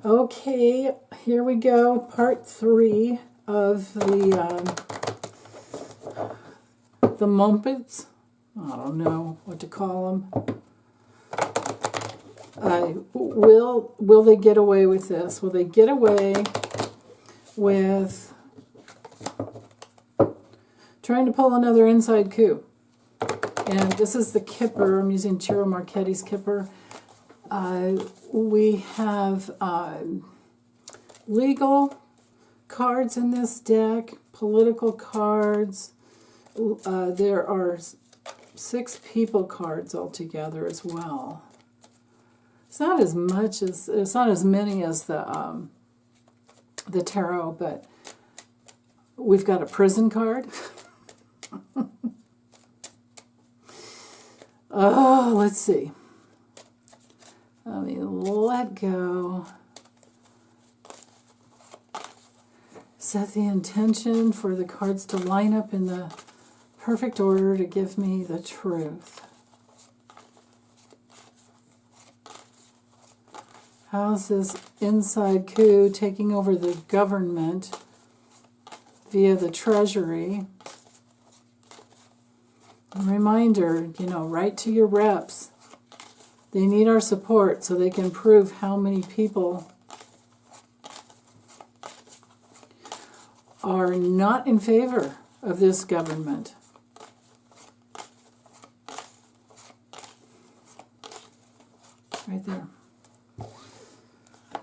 Okay, here we go. Part 3 of the Mumpets. I don't know what to call them. Will they get away with this? Will they get away with trying to pull another inside coup? And this is the Kipper. I'm using Ciro Marchetti's Kipper. We have legal cards in this deck, political cards. There are 6 people cards altogether as well. It's not as many as the tarot, but we've got a prison card. Oh, let's see. Let me let go. Set the intention for the cards to line up in the perfect order to give me the truth. How's this inside coup taking over the government via the Treasury? A reminder, write to your reps. They need our support so they can prove how many people are not in favor of this government. Right there.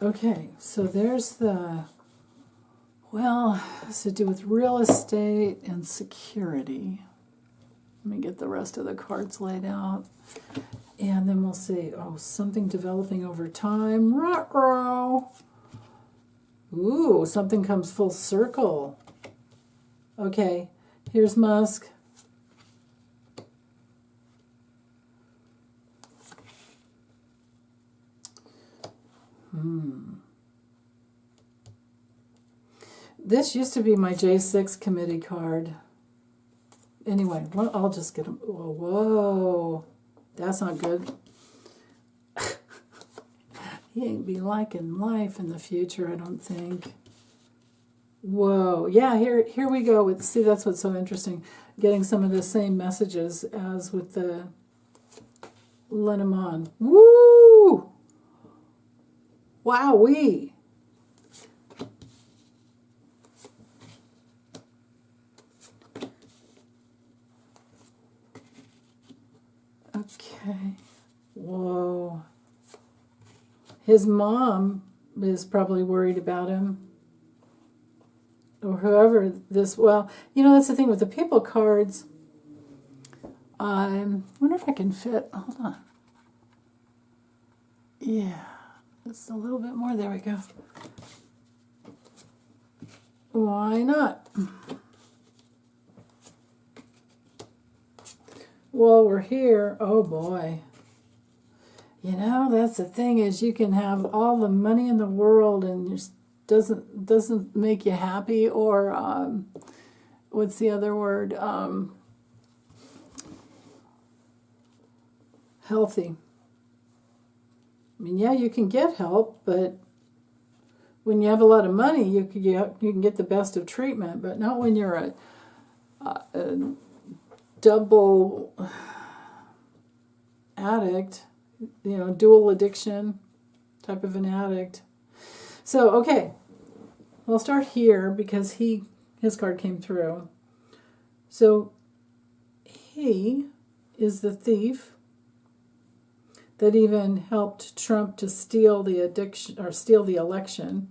Okay, so there's the, it's to do with real estate and security. Let me get the rest of the cards laid out. And then we'll see, something developing over time. Ruh-roh. Ooh, something comes full circle. Okay, here's Musk. This used to be my J6 committee card. Anyway, I'll just get them. Whoa, that's not good. He ain't be liking life in the future, I don't think. Whoa, yeah, here we go. See, that's what's so interesting. Getting some of the same messages as with the Lenormand. Woo! Wowee! Okay. Whoa. His mom is probably worried about him. Or whoever this, that's the thing with the people cards. I wonder if I can fit, hold on. Yeah, just a little bit more, there we go. Why not? Well, we're here, oh boy. That's the thing, is you can have all the money in the world and it doesn't make you happy, or what's the other word? Healthy. I mean, yeah, you can get help, but when you have a lot of money, you can get the best of treatment, but not when you're a double addict, dual addiction type of an addict. So, okay, I'll start here because his card came through. So, he is the thief that even helped Trump to steal the election.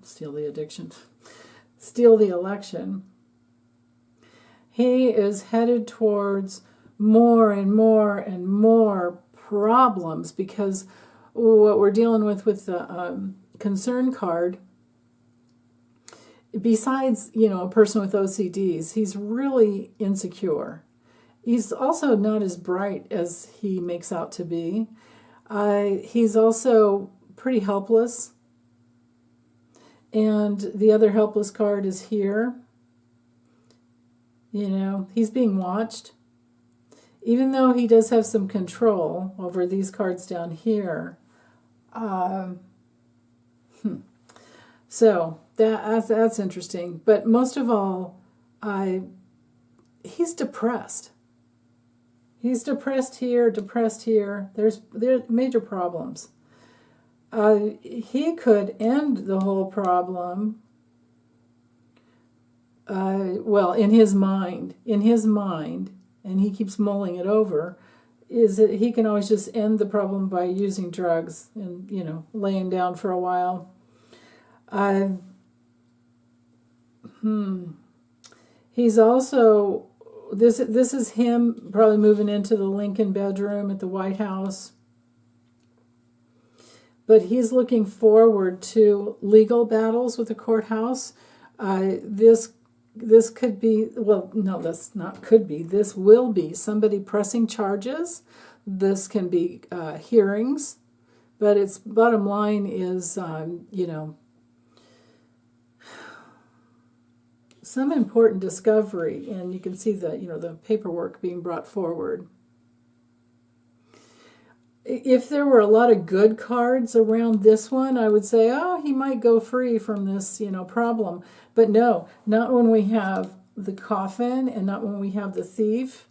He is headed towards more and more and more problems because what we're dealing with the concern card, besides, a person with OCDs, he's really insecure. He's also not as bright as he makes out to be. He's also pretty helpless. And the other helpless card is here. He's being watched. Even though he does have some control over these cards down here, So that's interesting. But most of all, he's depressed. He's depressed here, depressed here. There's major problems. He could end the whole problem. Well, in his mind, and he keeps mulling it over, is that he can always just end the problem by using drugs and, laying down for a while. He's also, this is him probably moving into the Lincoln bedroom at the White House. But he's looking forward to legal battles with the courthouse. This could be, well, no, that's not could be. This will be somebody pressing charges. This can be hearings. But its bottom line is, some important discovery, and you can see the paperwork being brought forward. If there were a lot of good cards around this one, I would say, oh, he might go free from this, problem. But no, not when we have the coffin, and not when we have the thief,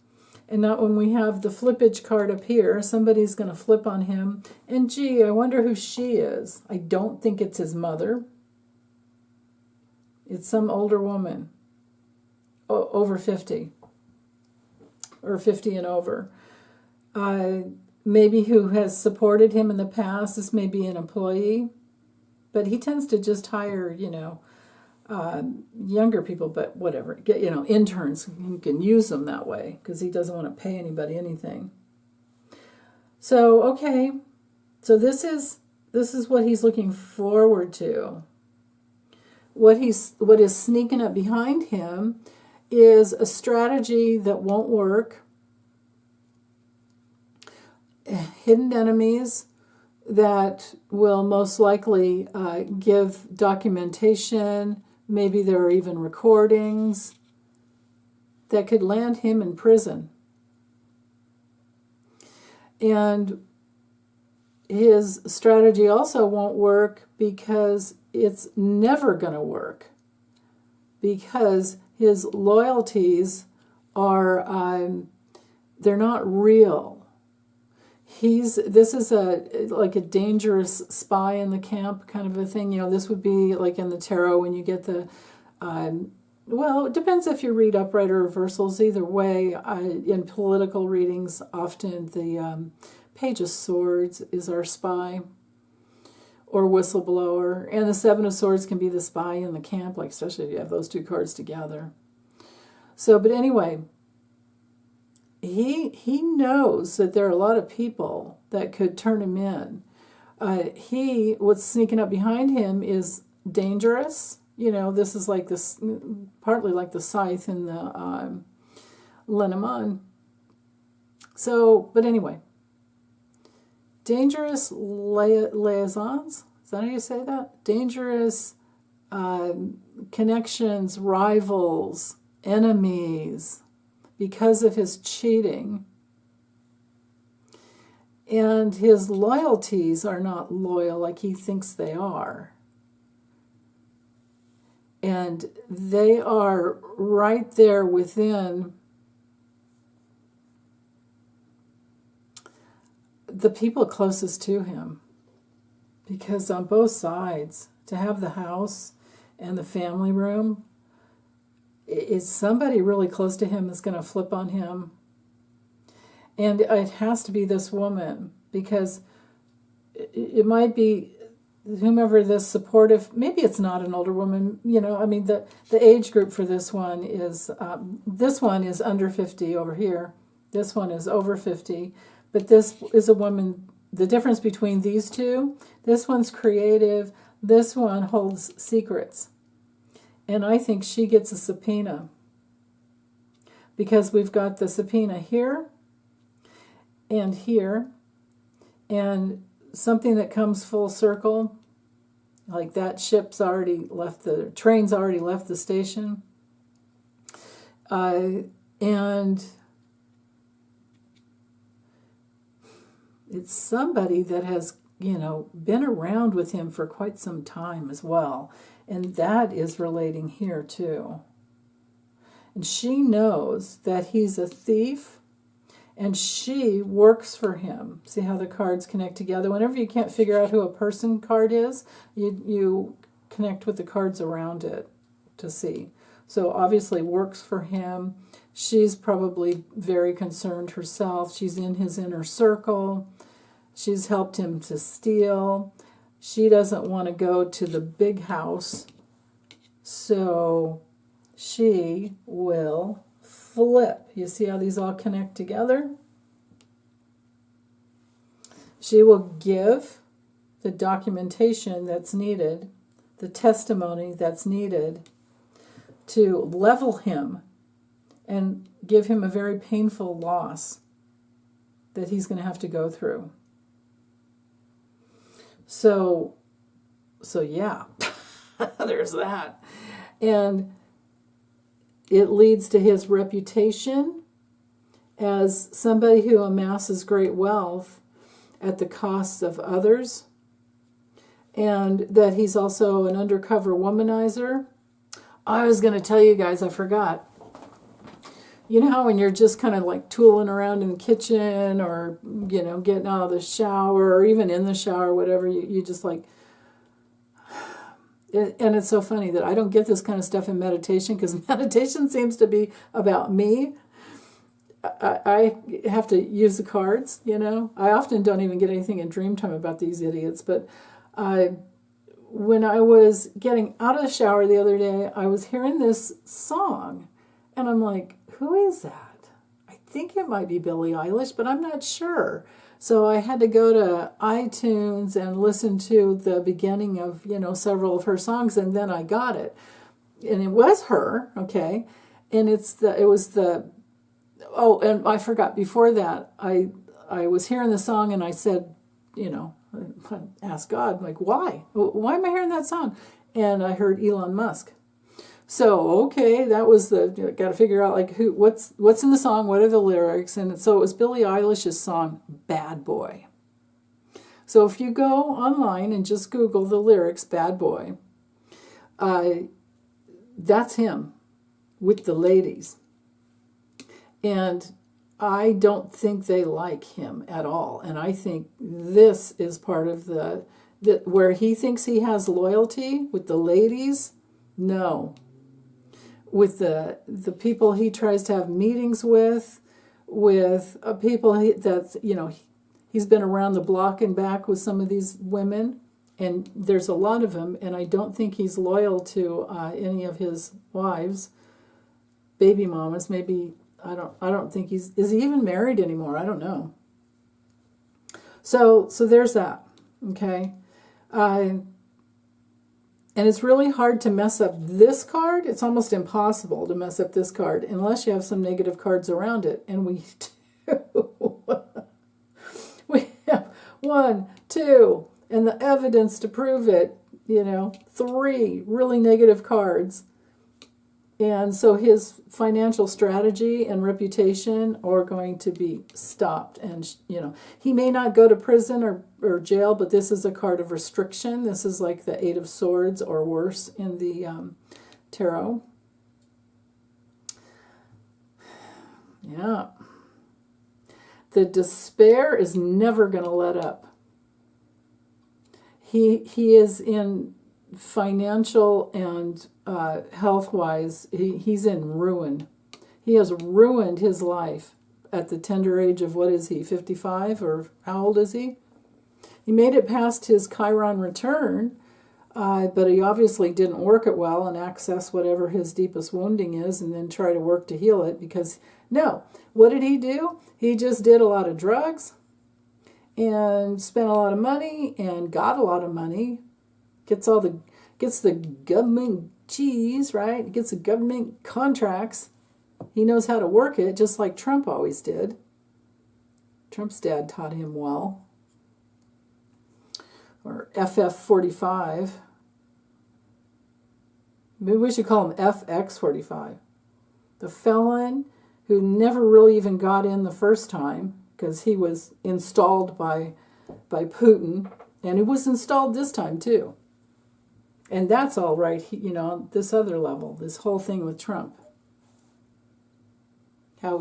and not when we have the flippage card up here. Somebody's going to flip on him. And gee, I wonder who she is. I don't think it's his mother. It's some older woman, over 50, or 50 and over. Maybe who has supported him in the past. This may be an employee, but he tends to just hire, younger people, but whatever. Get, interns. He can use them that way because he doesn't want to pay anybody anything. So, okay. So this is what he's looking forward to. What is sneaking up behind him is a strategy that won't work. Hidden enemies that will most likely give documentation. Maybe there are even recordings that could land him in prison. And his strategy also won't work because it's never going to work. Because his loyalties are, they're not real. This is like a dangerous spy in the camp kind of a thing. This would be like in the tarot when you get the, well, it depends if you read upright or reversals. Either way, in political readings, often the Page of Swords is our spy or whistleblower. And the Seven of Swords can be the spy in the camp, like especially if you have those two cards together. So, but anyway, he knows that there are a lot of people that could turn him in. What's sneaking up behind him is dangerous. This is like this, partly like the scythe in the Lenormand. So, but anyway, dangerous liaisons. Is that how you say that? Dangerous connections, rivals, enemies, because of his cheating. And his loyalties are not loyal like he thinks they are. And they are right there within the people closest to him. Because on both sides, to have the house and the family room, is somebody really close to him that's going to flip on him. And it has to be this woman, because it might be whomever this supportive, maybe it's not an older woman, the age group for this one is under 50 over here. This one is over 50. But this is a woman, the difference between these two, this one's creative, this one holds secrets. And I think she gets a subpoena because we've got the subpoena here and here, and something that comes full circle, like that train's already left the station, and it's somebody that has been around with him for quite some time as well. And that is relating here too. And she knows that he's a thief, and she works for him. See how the cards connect together? Whenever you can't figure out who a person card is, you connect with the cards around it to see. So obviously works for him. She's probably very concerned herself. She's in his inner circle. She's helped him to steal. She doesn't want to go to the big house. So she will flip. You see how these all connect together? She will give the documentation that's needed, the testimony that's needed to level him and give him a very painful loss that he's going to have to go through. So yeah, there's that. And it leads to his reputation as somebody who amasses great wealth at the cost of others, and that he's also an undercover womanizer. I was going to tell you guys, I forgot. You know how when you're just kind of like tooling around in the kitchen, or, getting out of the shower, or even in the shower, whatever, you just like... And it's so funny that I don't get this kind of stuff in meditation, because meditation seems to be about me. I have to use the cards, I often don't even get anything in dream time about these idiots. But when I was getting out of the shower the other day, I was hearing this song. And I'm like, who is that? I think it might be Billie Eilish, but I'm not sure. So I had to go to iTunes and listen to the beginning of, several of her songs, and then I got it. And it was her, okay? And and I forgot, before that, I was hearing the song, and I said, I asked God, like, why? Why am I hearing that song? And I heard Elon Musk. So, okay, that was got to figure out, like, what's in the song, what are the lyrics, and so it was Billie Eilish's song, Bad Boy. So if you go online and just Google the lyrics, Bad Boy, that's him with the ladies. And I don't think they like him at all, and I think this is part of where he thinks he has loyalty with the ladies. No. With the people he tries to have meetings with people he's been around the block and back with some of these women, and there's a lot of them, and I don't think he's loyal to any of his wives, baby mamas. Maybe I don't think is he even married anymore? I don't know. So there's that. Okay. And it's really hard to mess up this card. It's almost impossible to mess up this card unless you have some negative cards around it. And we do. We have 1, 2, and the evidence to prove it, 3 really negative cards. And so his financial strategy and reputation are going to be stopped. And, he may not go to prison or jail, but this is a card of restriction. This is like the 8 of Swords or worse in the tarot. Yeah. The despair is never going to let up. He is in financial and health-wise, he's in ruin. He has ruined his life at the tender age of, what is he, 55, or how old is he? He made it past his Chiron return, but he obviously didn't work it well and access whatever his deepest wounding is and then try to work to heal it, because, no, what did he do? He just did a lot of drugs and spent a lot of money and got a lot of money, gets the government cheese, right? Gets the government contracts. He knows how to work it, just like Trump always did. Trump's dad taught him well. Or FF45. Maybe we should call him FX45. The felon who never really even got in the first time because he was installed by Putin And it was installed this time, too. And that's all right, this other level, this whole thing with Trump. How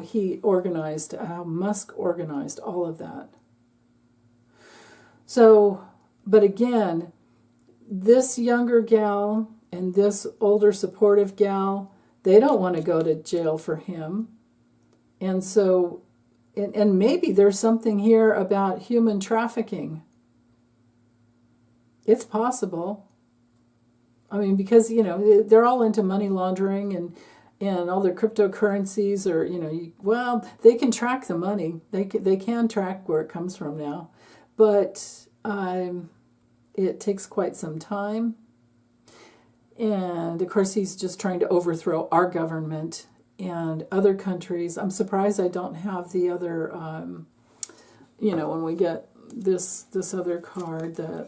Musk organized all of that. So, but again, this younger gal and this older supportive gal, they don't want to go to jail for him. And so, and maybe there's something here about human trafficking. It's possible. I mean, because, they're all into money laundering and all their cryptocurrencies are, they can track the money. They can track where it comes from now. But it takes quite some time. And, of course, he's just trying to overthrow our government and other countries. I'm surprised I don't have the other, when we get this other card, the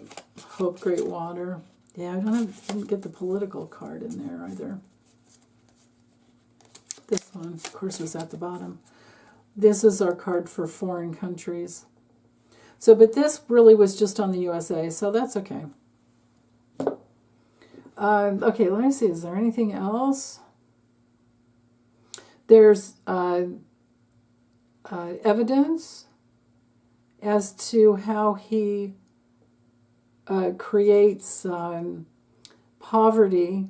Hope Great Water. Yeah, didn't get the political card in there either. This one, of course, was at the bottom. This is our card for foreign countries. So, but this really was just on the USA, so that's okay. Okay, let me see. Is there anything else? There's evidence as to how he creates poverty.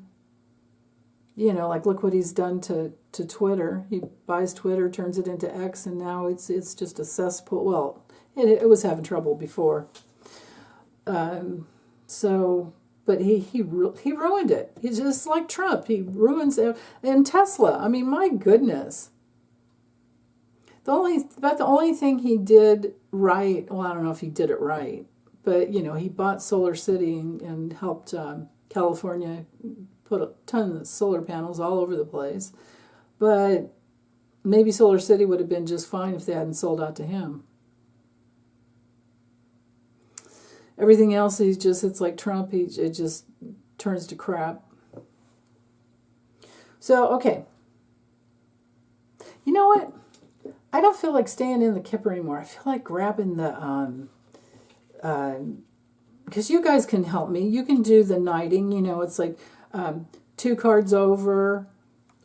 Like look what he's done to Twitter. He buys Twitter, turns it into X, and now it's just a cesspool. Well, it was having trouble before. But he ruined it. He's just like Trump. He ruins it. And Tesla. I mean, my goodness. The only thing he did right. Well, I don't know if he did it right, but he bought Solar City and helped California put a ton of solar panels all over the place. But maybe Solar City would have been just fine if they hadn't sold out to him. Everything else, it's like Trump, it just turns to crap. So, okay. You know what? I don't feel like staying in the Kipper anymore. I feel like grabbing the, because you guys can help me. You can do the knighting, it's like 2 cards over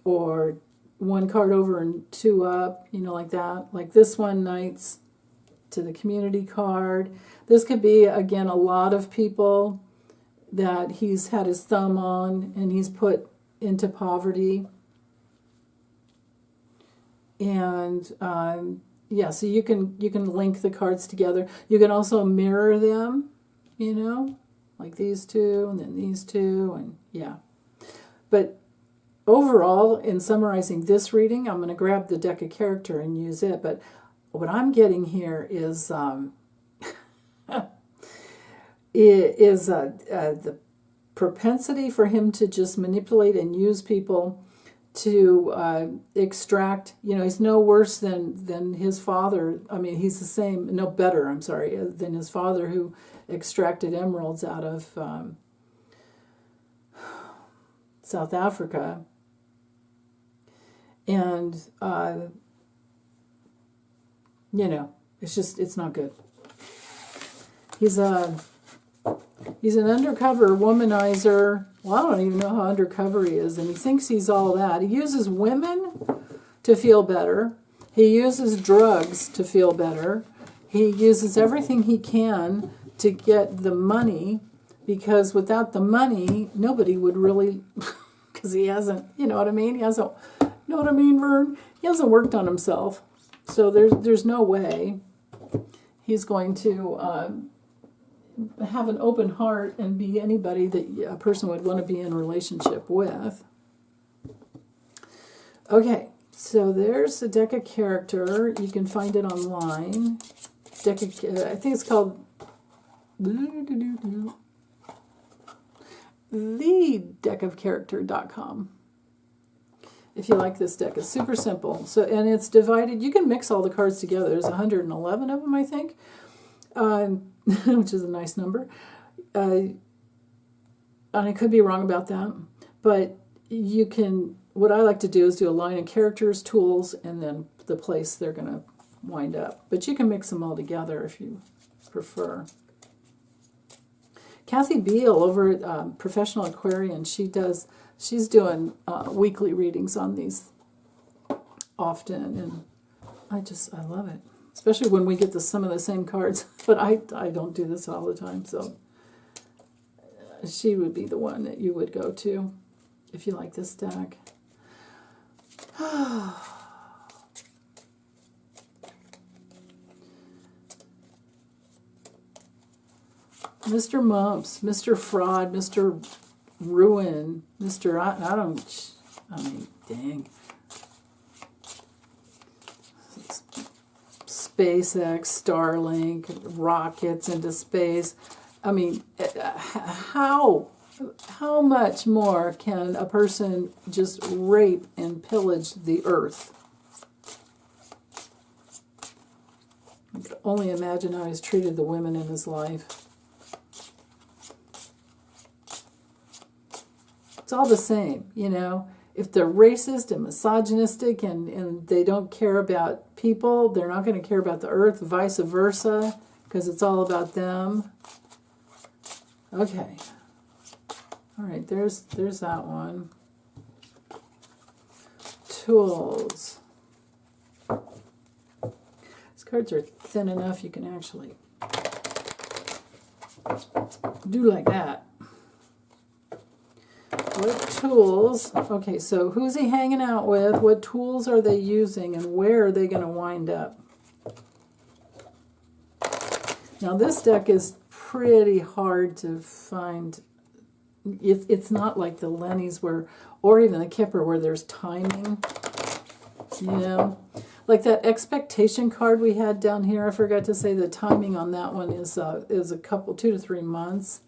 or 1 card over and 2 up, like that. Like this one, knights to the community card. This could be, again, a lot of people that he's had his thumb on and he's put into poverty. And, so you can link the cards together. You can also mirror them, like these 2 and then these 2, and yeah. But overall, in summarizing this reading, I'm going to grab the deck of character and use it. But what I'm getting here is the propensity for him to just manipulate and use people to extract. He's no worse than his father. I mean, he's the same, no better, I'm sorry, than his father who extracted emeralds out of South Africa. And, it's not good. He's an undercover womanizer. Well, I don't even know how undercover he is, and he thinks he's all that. He uses women to feel better. He uses drugs to feel better. He uses everything he can to get the money, because without the money, nobody would really, because he hasn't, you know what I mean? He hasn't, you know what I mean, Vern? He hasn't worked on himself. So there's no way he's going to have an open heart and be anybody that a person would want to be in a relationship with. Okay, so there's a deck of character. You can find it online. I think it's called thedeckofcharacter.com. If you like this deck, it's super simple. So, and it's divided. You can mix all the cards together. There's 111 of them, I think, which is a nice number. And I could be wrong about that, but you can. What I like to do is do a line of characters, tools, and then the place they're going to wind up. But you can mix them all together if you prefer. Kathy Beal over at Professional Aquarian, she's doing weekly readings on these often, and I love it. Especially when we get some of the same cards, but I don't do this all the time, so she would be the one that you would go to if you like this deck. Mr. Mumps, Mr. Fraud, Mr. Ruin, Mr. I mean, dang. SpaceX, Starlink, rockets into space. I mean, how much more can a person just rape and pillage the earth? I can only imagine how he's treated the women in his life. It's all the same, you know. If they're racist and misogynistic and they don't care about people, they're not going to care about the earth, vice versa, because it's all about them. Okay. All right, there's that one. Tools. These cards are thin enough you can actually do like that. What tools? Okay, so who's he hanging out with? What tools are they using? And where are they going to wind up? Now, this deck is pretty hard to find. It's not like the Lenny's or even the Kipper where there's timing. You know? Like that expectation card we had down here. I forgot to say the timing on that one is a couple, 2 to 3 months.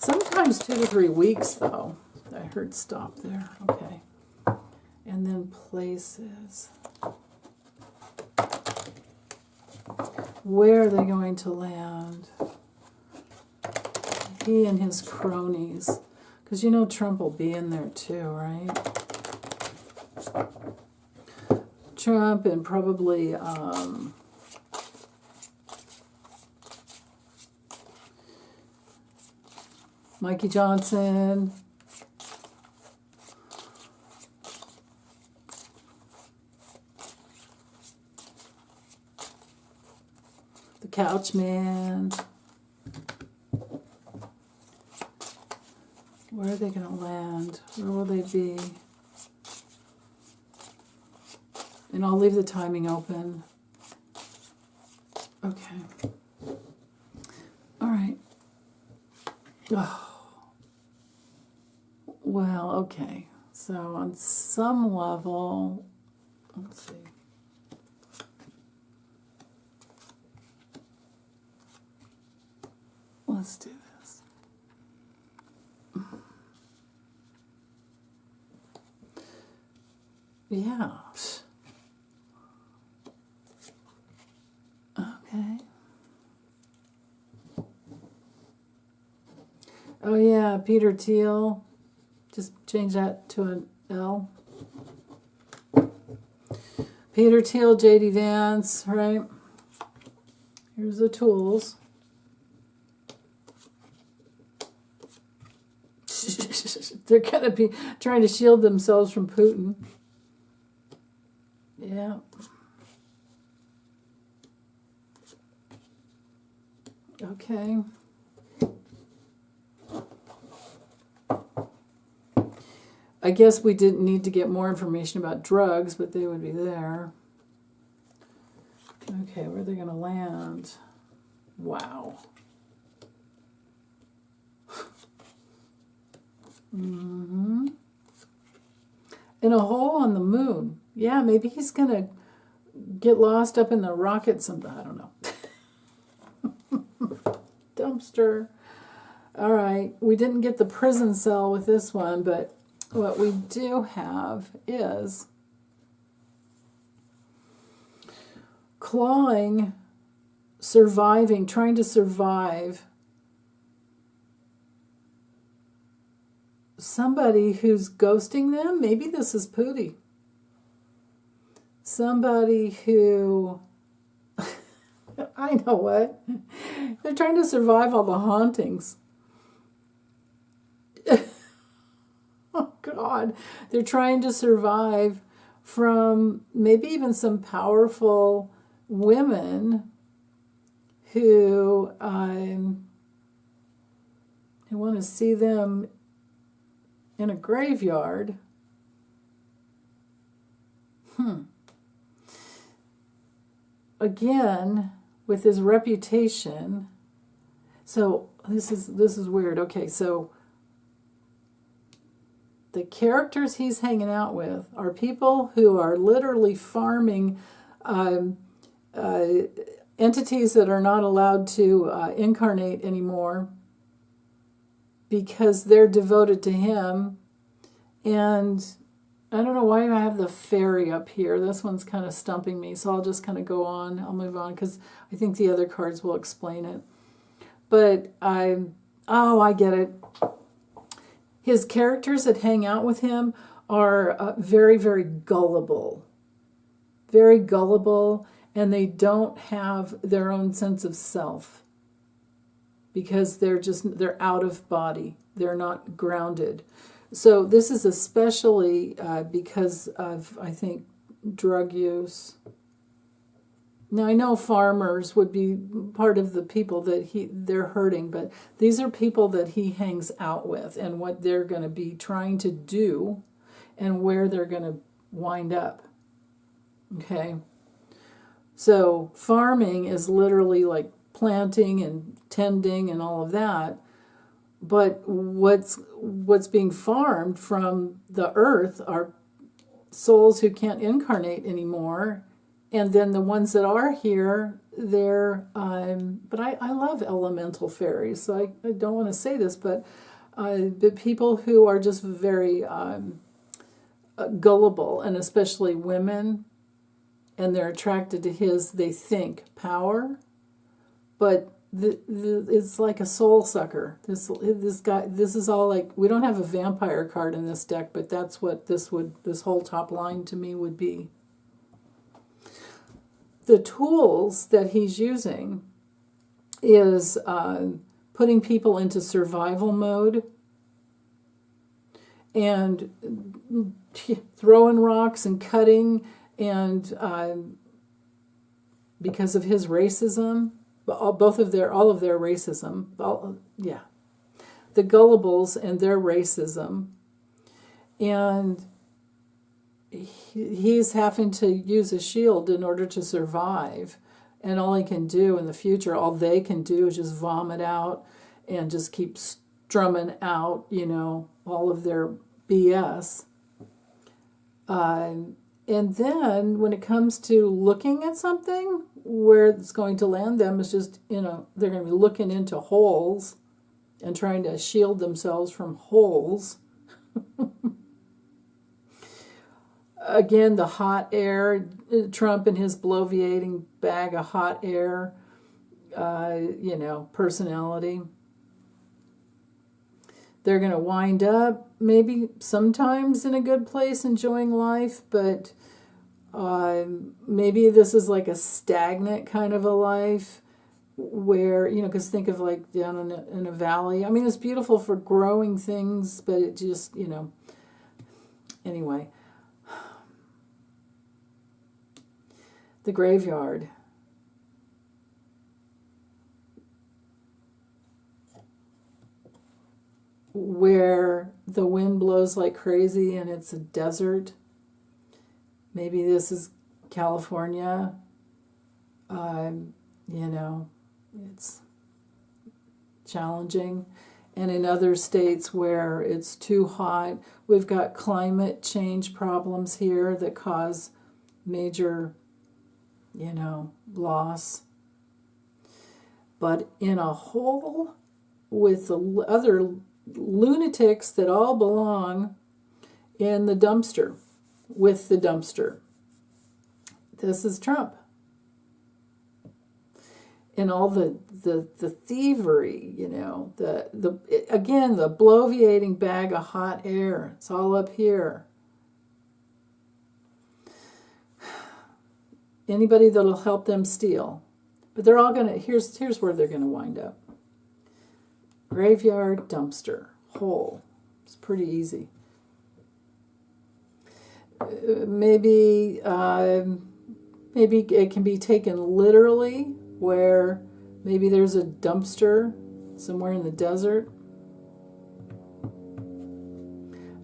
Sometimes 2 to 3 weeks, though. I heard stop there. Okay. And then places. Where are they going to land? He and his cronies. Because you know Trump will be in there too, right? Trump and probably... Mikey Johnson. The Couch Man. Where are they going to land? Where will they be? And I'll leave the timing open. Okay. All right. Oh. Well, okay. So on some level, let's see. Let's do this. Yeah. Okay. Oh yeah, Peter Thiel. Just change that to an L. Peter Thiel, J.D. Vance, right? Here's the tools. They're going to be trying to shield themselves from Putin. Yeah. Okay. I guess we didn't need to get more information about drugs, but they would be there. Okay, where are they going to land? Wow. Mm-hmm. In a hole on the moon. Yeah, maybe he's going to get lost up in the rocket sometime. I don't know. Dumpster. All right. We didn't get the prison cell with this one, but what we do have is clawing, surviving, trying to survive somebody who's ghosting them. Maybe this is Pootie. Somebody who, I know what, They're trying to survive all the hauntings. Oh, God. They're trying to survive from maybe even some powerful women who want to see them in a graveyard. Again, with his reputation. So this is weird. Okay, so the characters he's hanging out with are people who are literally farming entities that are not allowed to incarnate anymore because they're devoted to him. And I don't know why I have the fairy up here. This one's kind of stumping me, so I'll just kind of go on. I'll move on because I think the other cards will explain it. But I get it. His characters that hang out with him are very, very gullible. Very gullible, and they don't have their own sense of self because they're out of body. They're not grounded. So this is especially because of, I think, drug use. Now, I know farmers would be part of the people that they're hurting, but these are people that he hangs out with and what they're going to be trying to do and where they're going to wind up. Okay? So farming is literally like planting and tending and all of that. But what's being farmed from the earth are souls who can't incarnate anymore. And then the ones that are here, they're, but I love elemental fairies, so I don't want to say this, but people who are just very gullible, and especially women, and they're attracted to his, they think, power, but it's like a soul sucker. This guy, this is all like, we don't have a vampire card in this deck, but that's what this whole top line to me would be. The tools that he's using is putting people into survival mode and throwing rocks and cutting, and because of his racism, all of their racism, the gullibles and their racism, and he's having to use a shield in order to survive, and all he can do in the future, all they can do is just vomit out and just keep strumming out, all of their BS. And then when it comes to looking at something, where it's going to land them is just, they're going to be looking into holes and trying to shield themselves from holes. Again, the hot air, Trump and his bloviating bag of hot air, personality. They're going to wind up maybe sometimes in a good place enjoying life, but maybe this is like a stagnant kind of a life where, because think of like down in a valley. I mean, it's beautiful for growing things, but it just, anyway. The graveyard. Where the wind blows like crazy and it's a desert. Maybe this is California. It's challenging. And in other states where it's too hot, we've got climate change problems here that cause major loss. But in a hole with the other lunatics that all belong in the dumpster, with the dumpster. This is Trump. And all the thievery, again, the bloviating bag of hot air. It's all up here. Anybody that'll help them steal. But they're all gonna. Here's where they're gonna wind up. Graveyard, dumpster, hole. It's pretty easy. Maybe it can be taken literally, where maybe there's a dumpster somewhere in the desert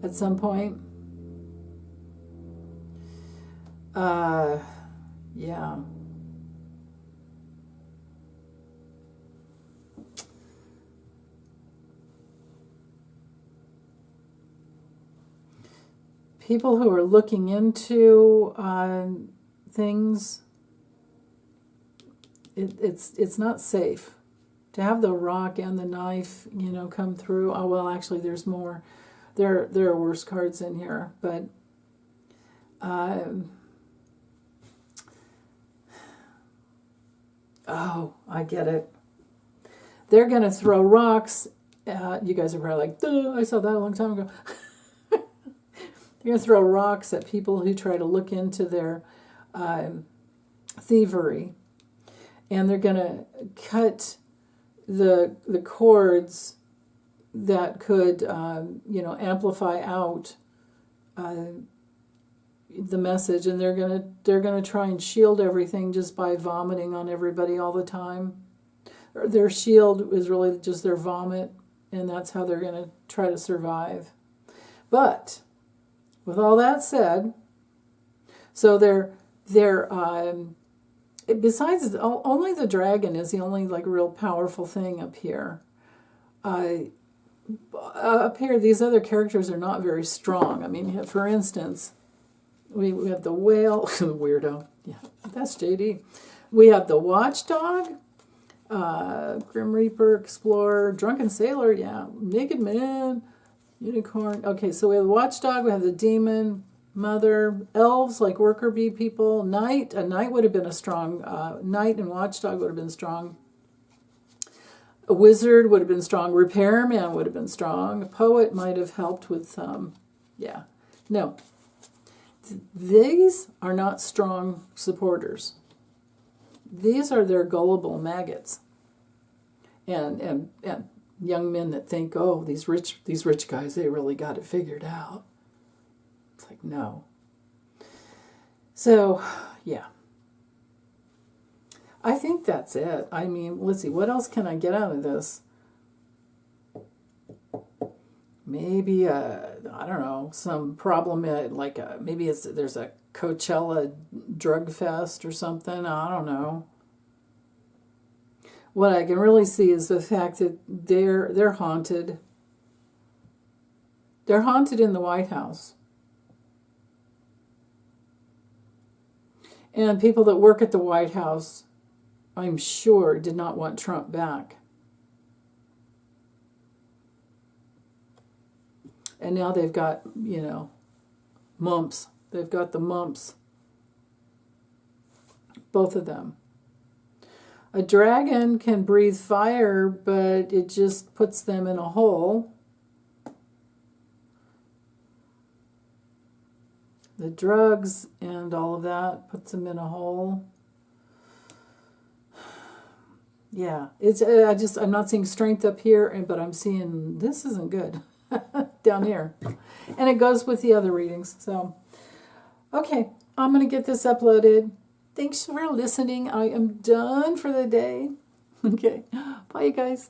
at some point. Yeah. People who are looking into things, it's not safe to have the rock and the knife, come through. Oh well, actually, there's more. There are worse cards in here, but oh, I get it. They're gonna throw rocks. You guys are probably like, duh, I saw that a long time ago. They're going to throw rocks at people who try to look into their thievery. And they're going to cut the cords that could, amplify out the message. And they're going to try and shield everything just by vomiting on everybody all the time. Their shield is really just their vomit, and that's how they're going to try to survive. But with all that said, so they're besides only the dragon is the only real powerful thing up here. Up here, these other characters are not very strong. I mean, for instance, we have the whale, weirdo. Yeah, that's JD. We have the watchdog, Grim Reaper, Explorer, Drunken Sailor, yeah, Naked Man, Unicorn. Okay, so we have the watchdog, we have the demon, mother, elves like worker bee people, knight. A knight would have been a strong, knight and watchdog would have been strong. A wizard would have been strong. Repairman would have been strong. A poet might have helped with, yeah. No. These are not strong supporters. These are their gullible maggots. And young men that think, oh, these rich guys, they really got it figured out. It's like, no. So, yeah. I think that's it. I mean, let's see, what else can I get out of this? Maybe, I don't know, some problem, maybe there's a Coachella drug fest or something. I don't know. What I can really see is the fact that they're haunted. They're haunted in the White House. And people that work at the White House, I'm sure, did not want Trump back. And now they've got, mumps. They've got the mumps. Both of them. A dragon can breathe fire, but it just puts them in a hole. The drugs and all of that puts them in a hole. Yeah, I'm not seeing strength up here, but I'm seeing this isn't good down here. And it goes with the other readings. So, okay, I'm going to get this uploaded. Thanks for listening. I am done for the day. Okay, bye, you guys.